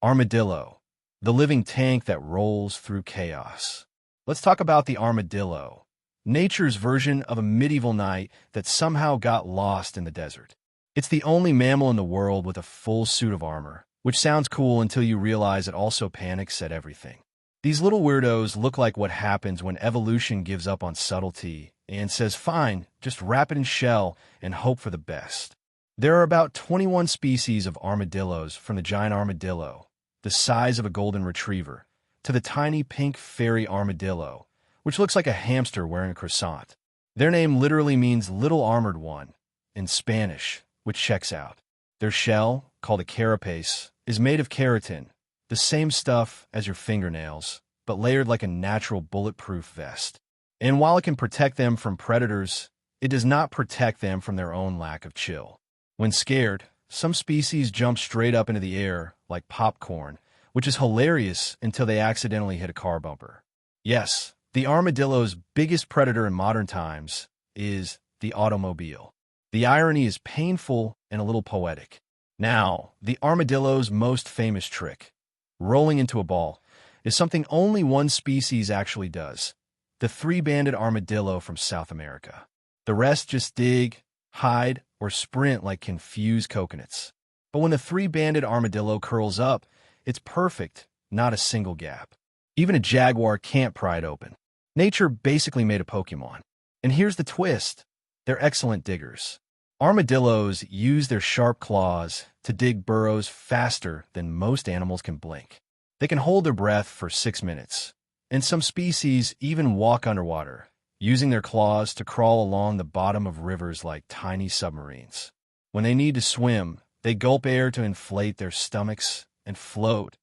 Armadillo, the living tank that rolls through chaos. Let's talk about the armadillo, nature's version of a medieval knight that somehow got lost in the desert. It's the only mammal in the world with a full suit of armor, which sounds cool until you realize it also panics at everything. These little weirdos look like what happens when evolution gives up on subtlety and says, fine, just wrap it in shell and hope for the best. There are about 21 species of armadillos, from the giant armadillo, the size of a golden retriever, to the tiny pink fairy armadillo, which looks like a hamster wearing a croissant. Their name literally means little armored one in Spanish, which checks out. Their shell, called a carapace, is made of keratin, the same stuff as your fingernails, but layered like a natural bulletproof vest. And while it can protect them from predators, it does not protect them from their own lack of chill. When scared, some species jump straight up into the air like popcorn, which is hilarious until they accidentally hit a car bumper. Yes, the armadillo's biggest predator in modern times is the automobile. The irony is painful and a little poetic. Now, the armadillo's most famous trick, rolling into a ball, is something only one species actually does: the three-banded armadillo from South America. The rest just dig, hide, or sprint like confused coconuts. But when the three-banded armadillo curls up, it's perfect, not a single gap. Even a jaguar can't pry it open. Nature basically made a Pokemon. And here's the twist: they're excellent diggers. Armadillos use their sharp claws to dig burrows faster than most animals can blink. They can hold their breath for 6 minutes, and some species even walk underwater, using their claws to crawl along the bottom of rivers like tiny submarines. When they need to swim, they gulp air to inflate their stomachs and float,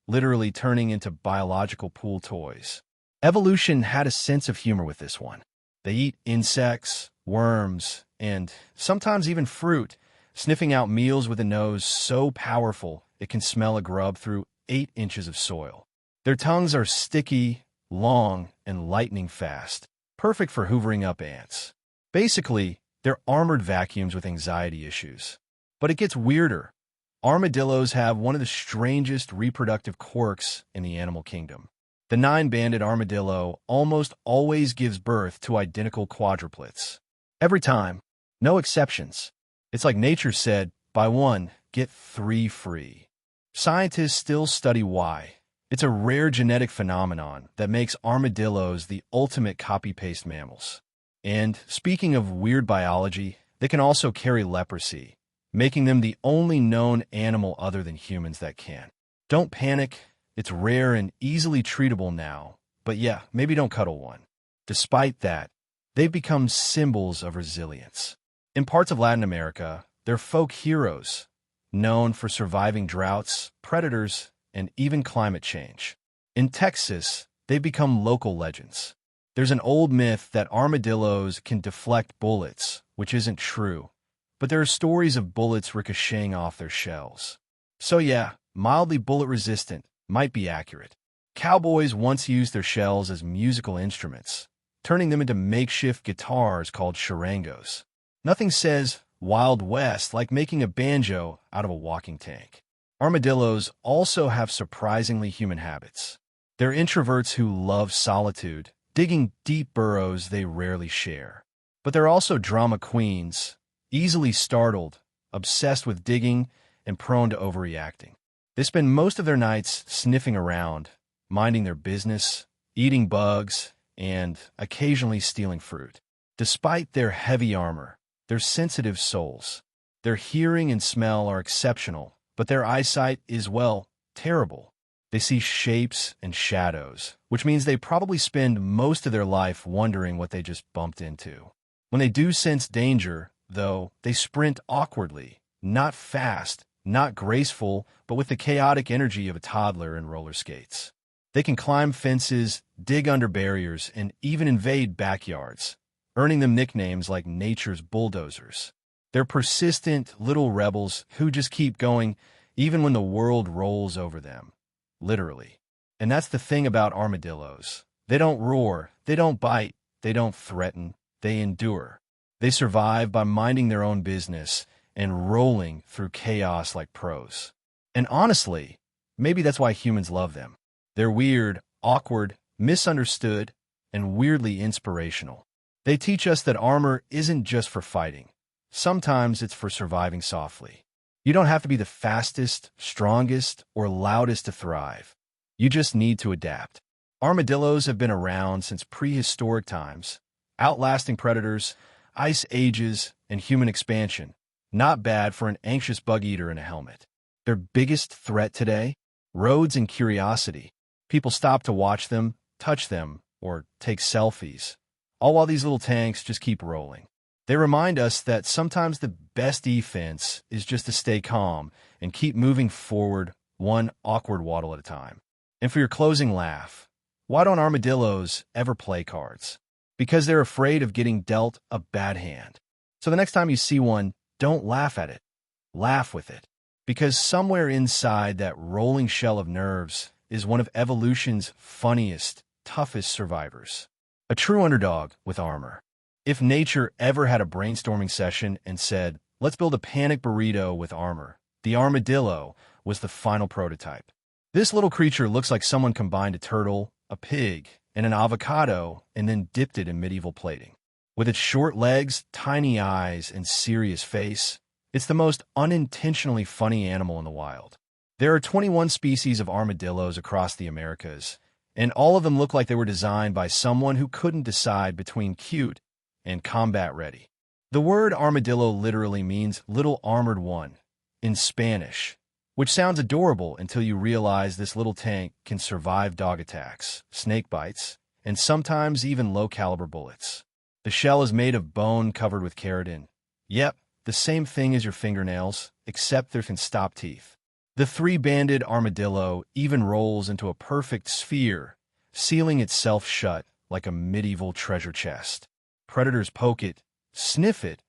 literally turning into biological pool toys. Evolution had a sense of humor with this one. They eat insects, worms, and sometimes even fruit, sniffing out meals with a nose so powerful it can smell a grub through 8 inches of soil. Their tongues are sticky, long, and lightning fast, perfect for hoovering up ants. Basically, they're armored vacuums with anxiety issues. But it gets weirder. Armadillos have one of the strangest reproductive quirks in the animal kingdom. The 9-banded armadillo almost always gives birth to identical quadruplets. Every time. No exceptions. It's like nature said, buy one, get 3 free. Scientists still study why. It's a rare genetic phenomenon that makes armadillos the ultimate copy-paste mammals. And speaking of weird biology, they can also carry leprosy, making them the only known animal other than humans that can. Don't panic. It's rare and easily treatable now, but yeah, maybe don't cuddle one. Despite that, they've become symbols of resilience. In parts of Latin America, they're folk heroes, known for surviving droughts, predators, and even climate change. In Texas, they've become local legends. There's an old myth that armadillos can deflect bullets, which isn't true, but there are stories of bullets ricocheting off their shells. So yeah, mildly bullet-resistant might be accurate. Cowboys once used their shells as musical instruments, turning them into makeshift guitars called charangos. Nothing says Wild West like making a banjo out of a walking tank. Armadillos also have surprisingly human habits. They're introverts who love solitude, digging deep burrows they rarely share. But they're also drama queens, easily startled, obsessed with digging, and prone to overreacting. They spend most of their nights sniffing around, minding their business, eating bugs, and occasionally stealing fruit. Despite their heavy armor, they're sensitive souls. Their hearing and smell are exceptional, but their eyesight is, well, terrible. They see shapes and shadows, which means they probably spend most of their life wondering what they just bumped into. When they do sense danger, though, they sprint awkwardly, not fast, not graceful, but with the chaotic energy of a toddler in roller skates. They can climb fences, dig under barriers, and even invade backyards, earning them nicknames like nature's bulldozers. They're persistent little rebels who just keep going even when the world rolls over them, literally. And that's the thing about armadillos. They don't roar, they don't bite, they don't threaten, they endure. They survive by minding their own business and rolling through chaos like pros. And honestly, Maybe that's why humans love them. They're weird, awkward, misunderstood, and weirdly inspirational. They teach us that armor isn't just for fighting. Sometimes it's for surviving softly. You don't have to be the fastest, strongest, or loudest to thrive. You just need to adapt. Armadillos have been around since prehistoric times, outlasting predators, ice ages, and human expansion. Not bad for an anxious bug eater in a helmet. Their biggest threat today? Roads and curiosity. People stop to watch them, touch them, or take selfies, all while these little tanks just keep rolling. They remind us that sometimes the best defense is just to stay calm and keep moving forward one awkward waddle at a time. And for your closing laugh, why don't armadillos ever play cards? Because they're afraid of getting dealt a bad hand. So the next time you see one, don't laugh at it. Laugh with it. Because somewhere inside that rolling shell of nerves is one of evolution's funniest, toughest survivors. A true underdog with armor. If nature ever had a brainstorming session and said, let's build a panic burrito with armor, the armadillo was the final prototype. This little creature looks like someone combined a turtle, a pig, and an avocado and then dipped it in medieval plating. With its short legs, tiny eyes, and serious face, it's the most unintentionally funny animal in the wild. There are 21 species of armadillos across the Americas, and all of them look like they were designed by someone who couldn't decide between cute and combat ready. The word armadillo literally means little armored one in Spanish, which sounds adorable until you realize this little tank can survive dog attacks, snake bites, and sometimes even low-caliber bullets. The shell is made of bone covered with keratin. Yep, the same thing as your fingernails, except there can stop teeth. The three-banded armadillo even rolls into a perfect sphere, sealing itself shut like a medieval treasure chest. Predators poke it, sniff it,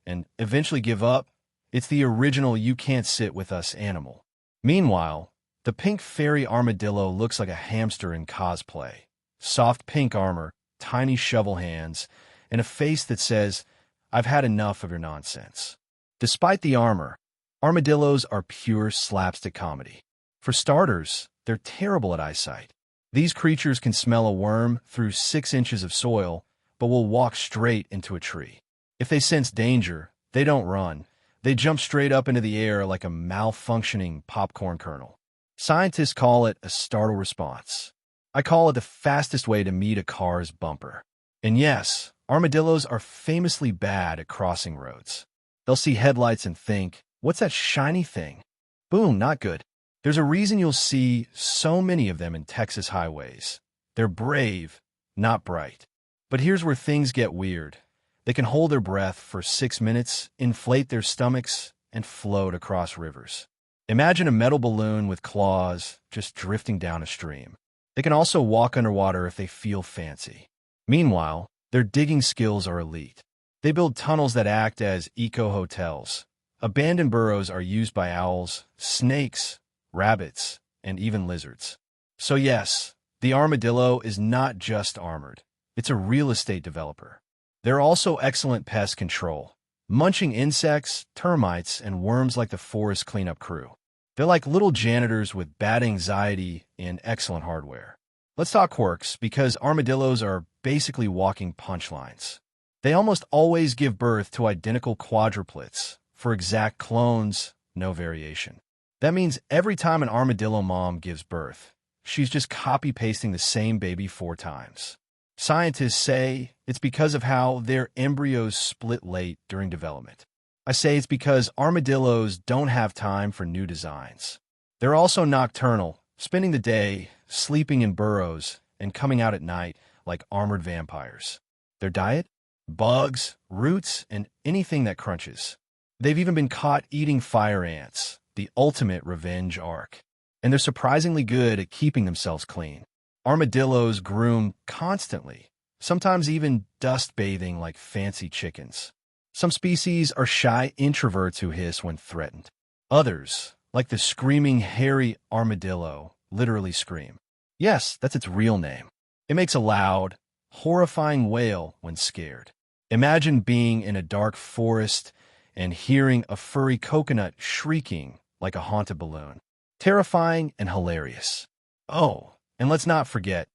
and eventually give up. It's the original you can't sit with us animal. Meanwhile, the pink fairy armadillo looks like a hamster in cosplay. Soft pink armor, tiny shovel hands, and a face that says, I've had enough of your nonsense. Despite the armor, armadillos are pure slapstick comedy. For starters, they're terrible at eyesight. These creatures can smell a worm through 6 inches of soil, but will walk straight into a tree. If they sense danger, they don't run. They jump straight up into the air like a malfunctioning popcorn kernel. Scientists call it a startle response. I call it the fastest way to meet a car's bumper. And yes, armadillos are famously bad at crossing roads. They'll see headlights and think, what's that shiny thing? Boom, not good. There's a reason you'll see so many of them in Texas highways. They're brave, not bright. But here's where things get weird. They can hold their breath for 6 minutes, inflate their stomachs, and float across rivers. Imagine a metal balloon with claws just drifting down a stream. They can also walk underwater if they feel fancy. Meanwhile, their digging skills are elite. They build tunnels that act as eco-hotels. Abandoned burrows are used by owls, snakes, rabbits, and even lizards. So yes, the armadillo is not just armored. It's a real estate developer. They're also excellent pest control, munching insects, termites, and worms like the forest cleanup crew. They're like little janitors with bad anxiety and excellent hardware. Let's talk quirks, because armadillos are basically walking punchlines. They almost always give birth to identical quadruplets. For exact clones, no variation. That means every time an armadillo mom gives birth, she's just copy-pasting the same baby 4 times. Scientists say it's because of how their embryos split late during development. I say it's because armadillos don't have time for new designs. They're also nocturnal, spending the day, sleeping in burrows, and coming out at night like armored vampires. Their diet? Bugs, roots, and anything that crunches. They've even been caught eating fire ants, the ultimate revenge arc. And they're surprisingly good at keeping themselves clean. Armadillos groom constantly, sometimes even dust bathing like fancy chickens. Some species are shy introverts who hiss when threatened. Others, like the screaming hairy armadillo, literally scream. Yes, that's its real name. It makes a loud, horrifying wail when scared. Imagine being in a dark forest and hearing a furry coconut shrieking like a haunted balloon. Terrifying and hilarious. Oh, and let's not forget,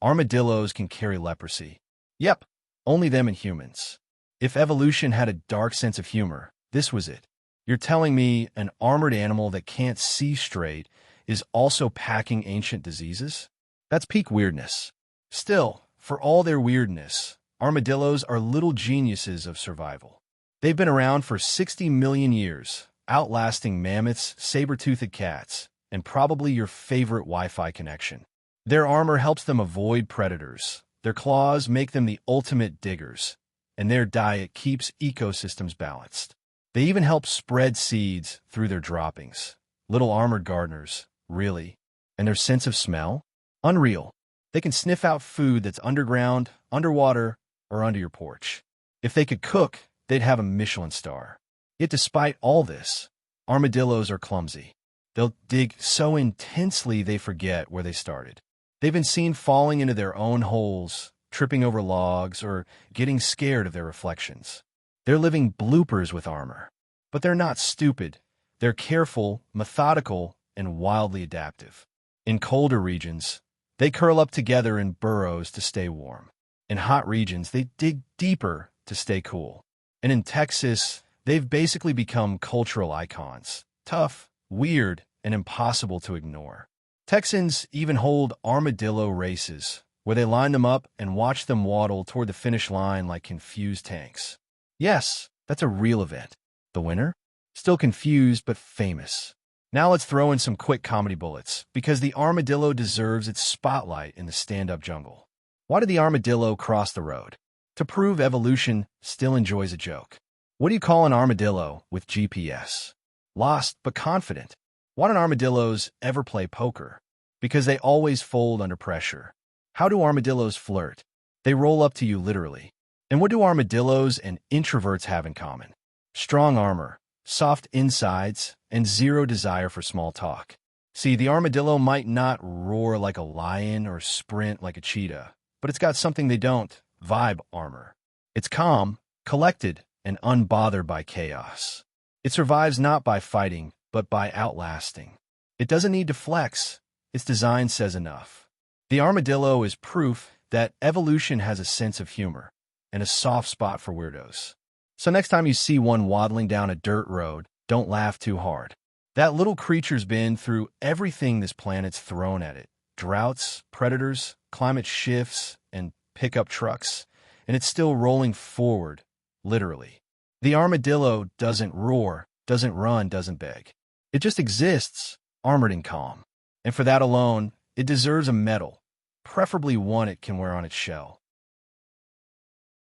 armadillos can carry leprosy. Yep, only them and humans. If evolution had a dark sense of humor, this was it. You're telling me an armored animal that can't see straight is also packing ancient diseases? That's peak weirdness. Still, for all their weirdness, armadillos are little geniuses of survival. They've been around for 60 million years, outlasting mammoths, saber-toothed cats, and probably your favorite Wi-Fi connection. Their armor helps them avoid predators, their claws make them the ultimate diggers, and their diet keeps ecosystems balanced. They even help spread seeds through their droppings. Little armored gardeners, really. And their sense of smell? Unreal. They can sniff out food that's underground, underwater, or under your porch. If they could cook, they'd have a Michelin star. Yet despite all this, armadillos are clumsy. They'll dig so intensely they forget where they started. They've been seen falling into their own holes, tripping over logs, or getting scared of their reflections. They're living bloopers with armor. But they're not stupid. They're careful, methodical, and wildly adaptive. In colder regions, they curl up together in burrows to stay warm. In hot regions, they dig deeper to stay cool. And in Texas, they've basically become cultural icons. Tough, weird, and impossible to ignore. Texans even hold armadillo races, where they line them up and watch them waddle toward the finish line like confused tanks. Yes, that's a real event. The winner? Still confused, but famous. Now let's throw in some quick comedy bullets, because the armadillo deserves its spotlight in the stand-up jungle. Why did the armadillo cross the road? To prove evolution still enjoys a joke. What do you call an armadillo with GPS? Lost but confident. Why don't armadillos ever play poker? Because they always fold under pressure. How do armadillos flirt? They roll up to you literally. And what do armadillos and introverts have in common? Strong armor, soft insides, and zero desire for small talk. See, the armadillo might not roar like a lion or sprint like a cheetah, but it's got something they don't: vibe armor. It's calm, collected, and unbothered by chaos. It survives not by fighting, but by outlasting. It doesn't need to flex. Its design says enough. The armadillo is proof that evolution has a sense of humor and a soft spot for weirdos. So next time you see one waddling down a dirt road, don't laugh too hard. That little creature's been through everything this planet's thrown at it. Droughts, predators, climate shifts, and pickup trucks. And it's still rolling forward, literally. The armadillo doesn't roar, doesn't run, doesn't beg. It just exists, armored and calm. And for that alone, it deserves a medal, preferably one it can wear on its shell.